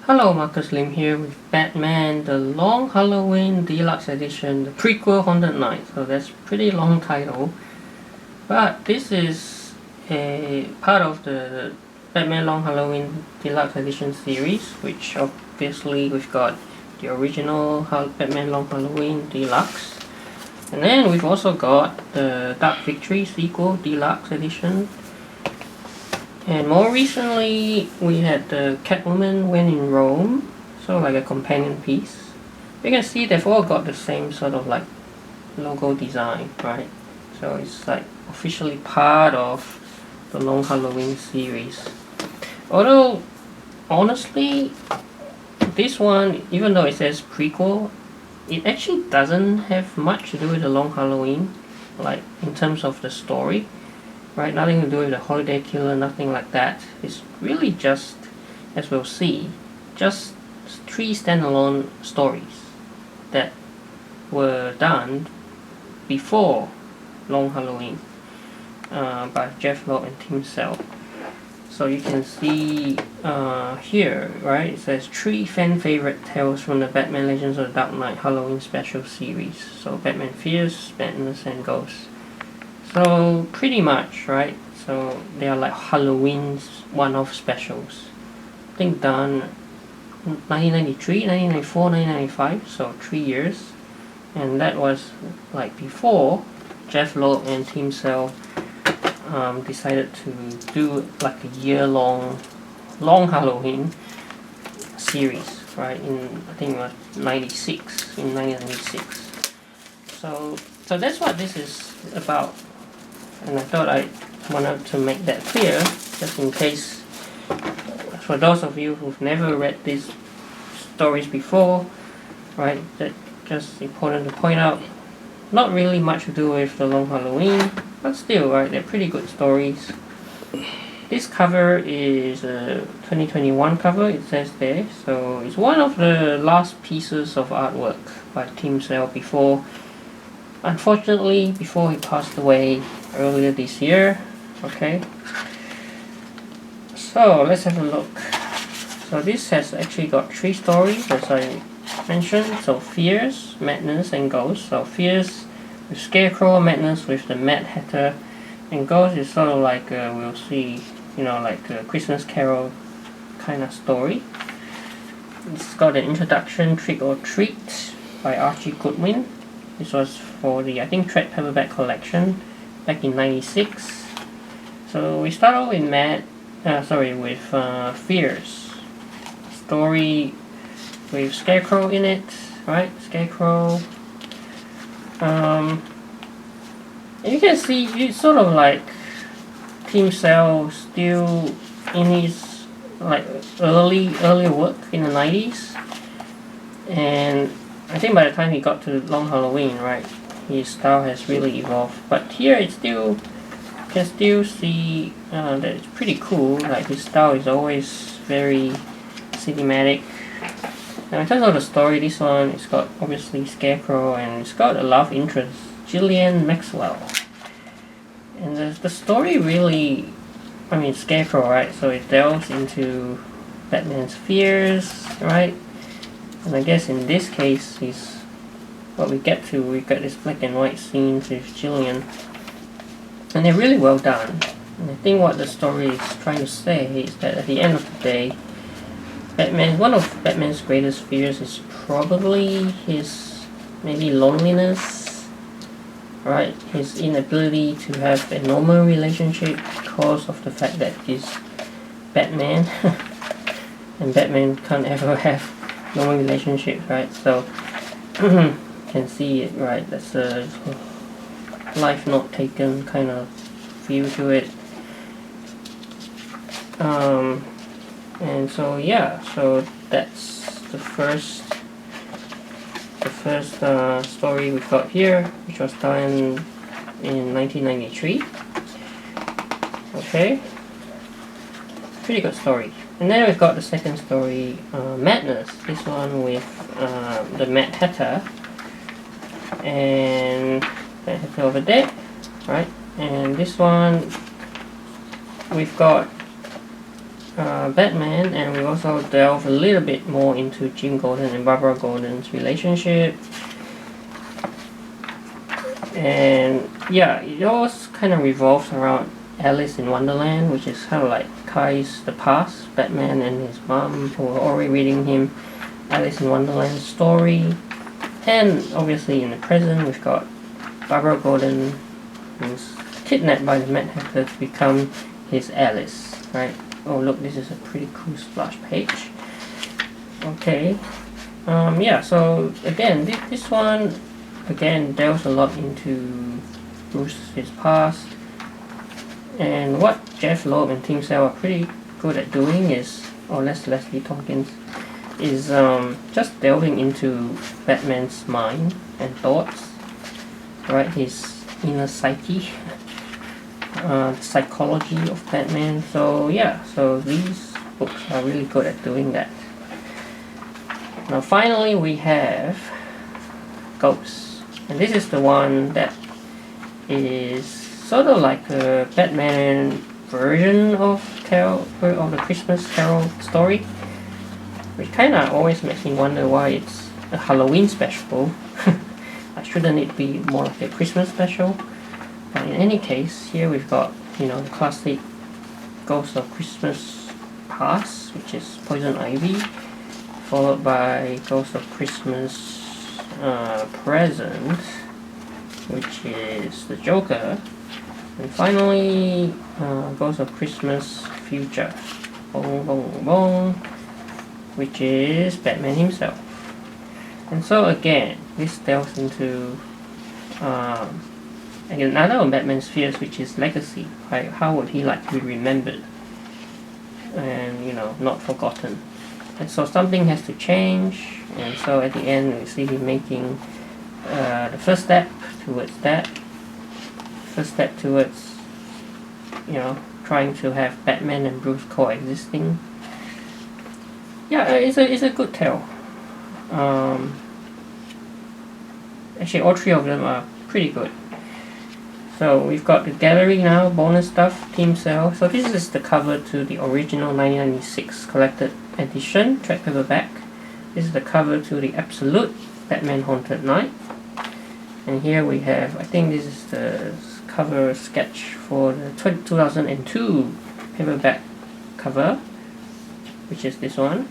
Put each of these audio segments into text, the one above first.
Hello, Marcus Lim here with Batman, the Long Halloween Deluxe Edition, the prequel Haunted Night. So that's a pretty long title. But this is a part of the Batman Long Halloween Deluxe Edition series, which obviously we've got the original Batman Long Halloween Deluxe. And then we've also got the Dark Victory sequel Deluxe Edition. And more recently, we had the Catwoman When in Rome, so like a companion piece. You can see they've all got the same sort of like logo design, right? So it's like officially part of the Long Halloween series. Although, honestly, this one, even though it says prequel, it actually doesn't have much to do with the Long Halloween, like in terms of the story. Right, nothing to do with the holiday killer, nothing like that. It's really just, as we'll see, just 3 standalone stories that were done before Long Halloween by Jeph, Loeb and Tim Sale. So you can see here, right, it says 3 fan favorite tales from the Batman Legends of the Dark Knight Halloween Special Series. So Batman Fears, Madness and Ghosts. So pretty much, right? So they are like Halloween's one-off specials. I think done 1993, 1994, 1995, so 3 years. And that was like before Jeph Loeb and Tim Sale decided to do like a year-long Halloween series, right? I think it was 1996. So that's what this is about. And I thought I wanted to make that clear, just in case, for those of you who've never read these stories before, right, that just important to point out, not really much to do with the Long Halloween, but still, right, they're pretty good stories. This cover is a 2021 cover, it says there, so it's one of the last pieces of artwork by Tim Sale unfortunately, before he passed away earlier this year. Okay, so let's have a look. So this has actually got 3 stories, as I mentioned. So Fears, Madness and Ghosts. So Fears with Scarecrow, Madness with the Mad Hatter, and Ghosts is sort of like we'll see, like a Christmas Carol kind of story. It's got an introduction, Trick or Treat by Archie Goodwin. This was for the, I think, Trade Paperback collection back in '96. So we start off with Fears. Story with Scarecrow in it, right? Scarecrow. And you can see it's sort of like Tim Sale still in his like early work in the '90s, and I think by the time he got to Long Halloween, right, his style has really evolved. But here it's still, you can still see that it's pretty cool. Like his style is always very cinematic. Now in terms of the story, this one, it's got obviously Scarecrow and it's got a love interest, Gillian Maxwell. And the story really, I mean, Scarecrow, right, so it delves into Batman's fears, right? And I guess in this case, is what we got this black and white scenes with Gillian, and they're really well done. And I think what the story is trying to say is that at the end of the day, one of Batman's greatest fears is probably his maybe loneliness, right? His inability to have a normal relationship because of the fact that he's Batman, and Batman can't ever have normal relationships, right? So you can see it, right? That's a life not taken kind of feel to it. And so yeah, so that's the first story we got here, which was done in 1993. Okay, pretty good story. And then we've got the second story, Madness. This one with the Mad Hatter, and Mad Hatter over there, right? And this one we've got Batman, and we also delve a little bit more into Jim Gordon and Barbara Gordon's relationship. And yeah, it all kind of revolves around Alice in Wonderland, which is kind of like ties the past, Batman and his mom, who are already reading him Alice in Wonderland story. And obviously in the present, we've got Barbara Gordon, who's kidnapped by the Mad Hatter to become his Alice, right? Oh look, this is a pretty cool splash page. Okay, yeah, so again, this one again delves a lot into Bruce's past, and what Jeph, Loeb and Tim Sale are pretty good at doing is, or Leslie Tompkins, is just delving into Batman's mind and thoughts, right? His inner psyche, the psychology of Batman. So yeah, so these books are really good at doing that. Now finally we have Ghosts, and this is the one that is sort of like a Batman version of the Christmas Carol story, which kind of always makes me wonder why it's a Halloween special. Shouldn't it be more like a Christmas special? But in any case, here we've got, you know, the classic Ghost of Christmas Past, which is Poison Ivy, followed by Ghost of Christmas Present, which is the Joker, and finally Ghost of Christmas Future, bong bong bong, which is Batman himself. And so again, this delves into another of Batman's fears, which is legacy, right? How would he like to be remembered and, you know, not forgotten? And so something has to change, and so at the end we see him making the first step towards that. First step towards, you know, trying to have Batman and Bruce coexisting. Yeah, it's a good tale. Actually, all three of them are pretty good. So we've got the gallery now, bonus stuff, Team Cell. So this is the cover to the original 1996 collected edition, trade paperback. This is the cover to the Absolute Batman Haunted Knight. And here we have, I think this is the cover sketch for the 2002 paperback cover, which is this one.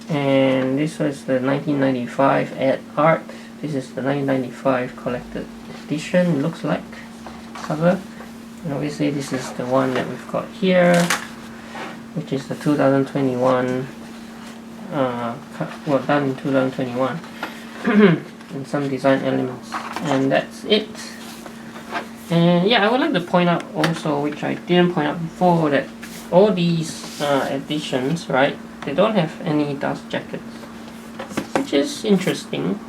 And this was the 1995 ad art. This is the 1995 collected edition, looks like, cover. And obviously this is the one that we've got here, which is the 2021, well, done in 2021, and some design elements. And that's it. And yeah, I would like to point out also, which I didn't point out before, that all these editions, right, they don't have any dust jackets, which is interesting.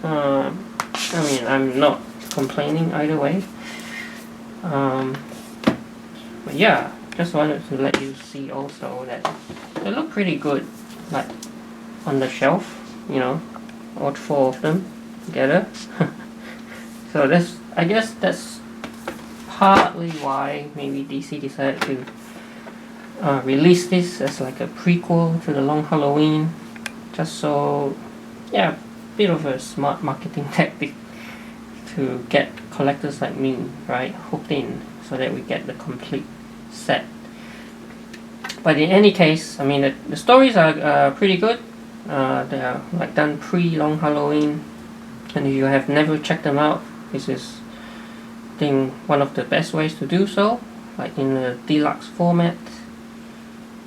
I mean, I'm not complaining either way. But yeah, just wanted to let you see also that they look pretty good, like on the shelf, you know, all four of them together. So that's, I guess that's partly why maybe DC decided to release this as like a prequel to the Long Halloween, just so, yeah, bit of a smart marketing tactic to get collectors like me, right, hooked in, so that we get the complete set. But in any case, I mean, the stories are pretty good. They are like done pre-Long Halloween, and if you have never checked them out, this is, I think, one of the best ways to do so, like in a deluxe format.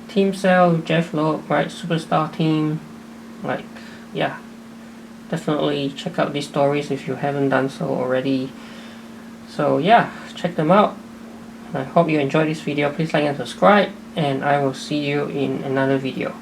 Team Cell, Jeph, Loeb, right, superstar team, like, yeah, definitely check out these stories if you haven't done so already. So yeah, check them out. I hope you enjoyed this video. Please like and subscribe, and I will see you in another video.